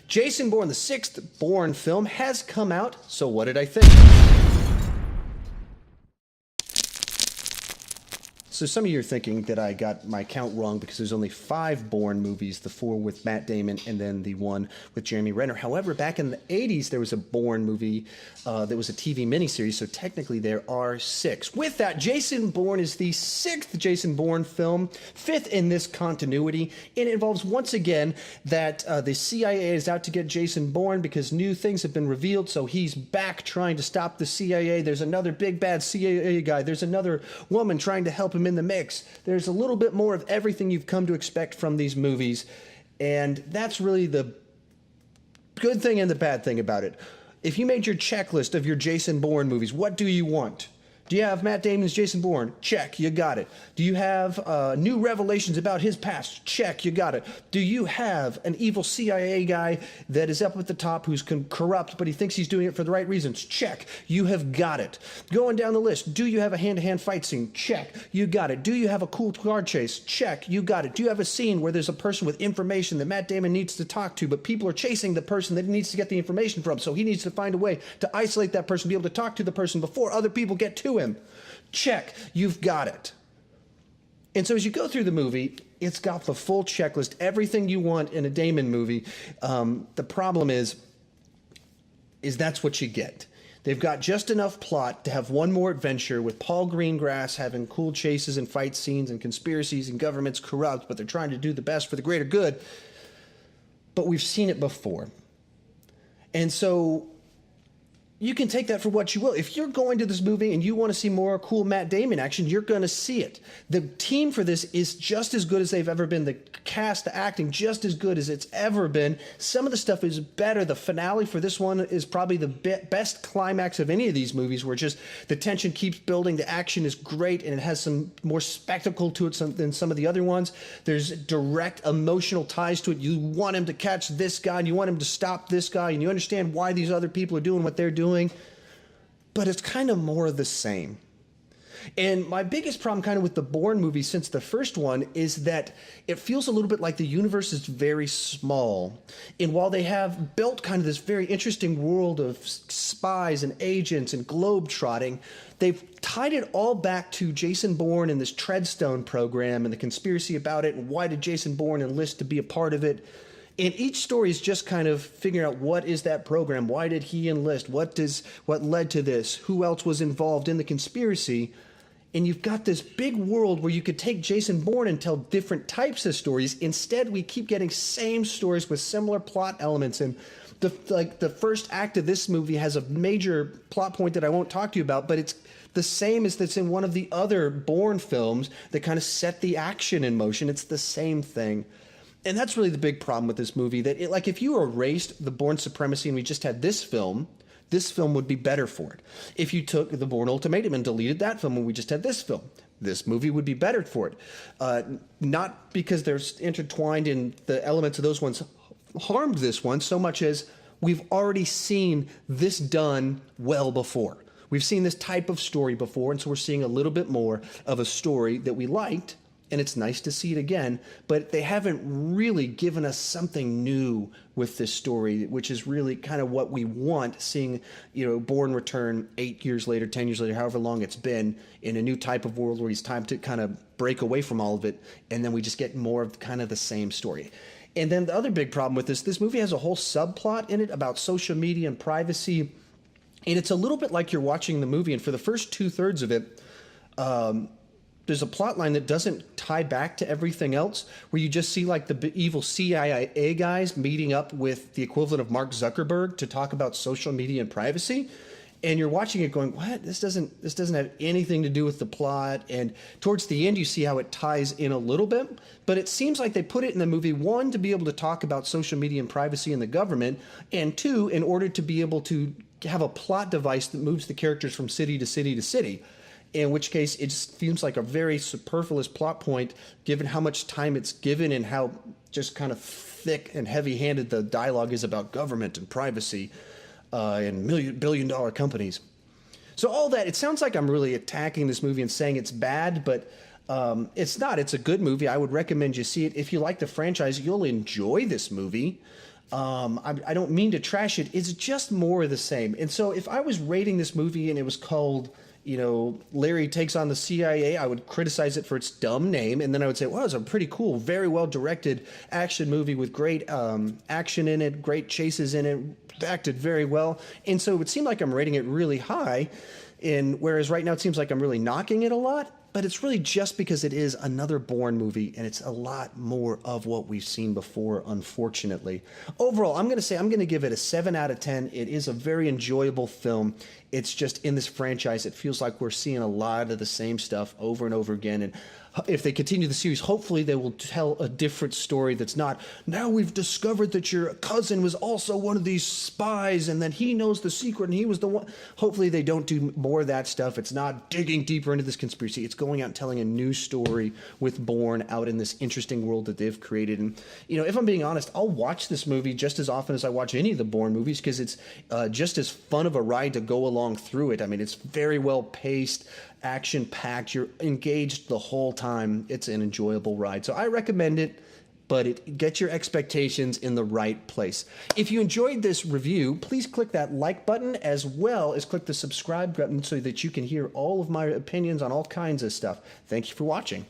Jason Bourne, the sixth Bourne film, has come out, so what did I think? So some of you are thinking that I got my count wrong because there's only 5 Bourne movies, the 4 with Matt Damon and then the 1 with Jeremy Renner. However, back in the 80s, there was a Bourne movie that was a TV miniseries, so technically there are 6. With that, Jason Bourne is the 6th Jason Bourne film, 5th in this continuity, and it involves once again that the CIA is out to get Jason Bourne because new things have been revealed, so he's back trying to stop the CIA. There's another big bad CIA guy. There's another woman trying to help him in the mix. There's a little bit more of everything you've come to expect from these movies, and that's really the good thing and the bad thing about it. If you made your checklist of your Jason Bourne movies, what do you want? Do you have Matt Damon's Jason Bourne? Check, you got it. Do you have new revelations about his past? Check, you got it. Do you have an evil CIA guy that is up at the top who's corrupt, but he thinks he's doing it for the right reasons? Check, you have got it. Going down the list, do you have a hand-to-hand fight scene? Check, you got it. Do you have a cool car chase? Check, you got it. Do you have a scene where there's a person with information that Matt Damon needs to talk to, but people are chasing the person that he needs to get the information from, so he needs to find a way to isolate that person, be able to talk to the person before other people get to him? Check, you've got it. And so as you go through the movie, it's got the full checklist, everything you want in a Damon movie. The problem is that's what you get. They've got just enough plot to have one more adventure with Paul Greengrass having cool chases and fight scenes and conspiracies and governments corrupt, but they're trying to do the best for the greater good. But we've seen it before. And so you can take that for what you will. If you're going to this movie and you want to see more cool Matt Damon action, you're going to see it. The team for this is just as good as they've ever been. The cast, the acting, just as good as it's ever been. Some of the stuff is better. The finale for this one is probably the best climax of any of these movies, where just the tension keeps building. The action is great, and it has some more spectacle to it than some of the other ones. There's direct emotional ties to it. You want him to catch this guy, and you want him to stop this guy, and you understand why these other people are doing what they're doing. But it's kind of more of the same. And my biggest problem kind of with the Bourne movie since the first one is that it feels a little bit like the universe is very small. And while they have built kind of this very interesting world of spies and agents and globe-trotting, they've tied it all back to Jason Bourne and this Treadstone program and the conspiracy about it, and why did Jason Bourne enlist to be a part of it. And each story is just kind of figuring out, what is that program? Why did he enlist? What led to this? Who else was involved in the conspiracy? And you've got this big world where you could take Jason Bourne and tell different types of stories. Instead, we keep getting same stories with similar plot elements. And the first act of this movie has a major plot point that I won't talk to you about, but it's the same as that's in one of the other Bourne films that kind of set the action in motion. It's the same thing. And that's really the big problem with this movie, that if you erased the Bourne Supremacy and we just had this film would be better for it. If you took the Bourne Ultimatum and deleted that film and we just had this movie would be better for it. Not because they're intertwined in the elements of those ones harmed this one so much as we've already seen this done well before. We've seen this type of story before, and so we're seeing a little bit more of a story that we liked, and it's nice to see it again, but they haven't really given us something new with this story, which is really kind of what we want, seeing, Bourne return 8 years later, 10 years later, however long it's been, in a new type of world where he's time to kind of break away from all of it, and then we just get more of kind of the same story. And then the other big problem with this movie has a whole subplot in it about social media and privacy, and it's a little bit like you're watching the movie, and for the first 2/3 of it, there's a plot line that doesn't tie back to everything else, where you just see the evil CIA guys meeting up with the equivalent of Mark Zuckerberg to talk about social media and privacy. And you're watching it going, what? This doesn't have anything to do with the plot. And towards the end, you see how it ties in a little bit. But it seems like they put it in the movie, 1, to be able to talk about social media and privacy in the government, and 2, in order to be able to have a plot device that moves the characters from city to city to city. In which case, it just seems like a very superfluous plot point, given how much time it's given and how just kind of thick and heavy-handed the dialogue is about government and privacy and billion-dollar companies. So all that, it sounds like I'm really attacking this movie and saying it's bad, but it's not. It's a good movie. I would recommend you see it. If you like the franchise, you'll enjoy this movie. I don't mean to trash it. It's just more of the same. And so if I was rating this movie and it was called, Larry Takes on the CIA, I would criticize it for its dumb name. And then I would say, well, it's a pretty cool, very well directed action movie with great action in it, great chases in it, acted very well. And so it would seem like I'm rating it really high. And whereas right now it seems like I'm really knocking it a lot. But it's really just because it is another Bourne movie, and it's a lot more of what we've seen before, unfortunately. Overall, I'm going to give it a 7 out of 10. It is a very enjoyable film. It's just in this franchise, it feels like we're seeing a lot of the same stuff over and over again. And if they continue the series, hopefully they will tell a different story that's not, now we've discovered that your cousin was also one of these spies and that he knows the secret and he was the one. Hopefully they don't do more of that stuff. It's not digging deeper into this conspiracy. It's going out and telling a new story with Bourne out in this interesting world that they've created. And, if I'm being honest, I'll watch this movie just as often as I watch any of the Bourne movies because it's just as fun of a ride to go along through it. I mean, it's very well paced, action-packed. You're engaged the whole time. It's an enjoyable ride. So I recommend it, but get your expectations in the right place. If you enjoyed this review, please click that like button as well as click the subscribe button so that you can hear all of my opinions on all kinds of stuff. Thank you for watching.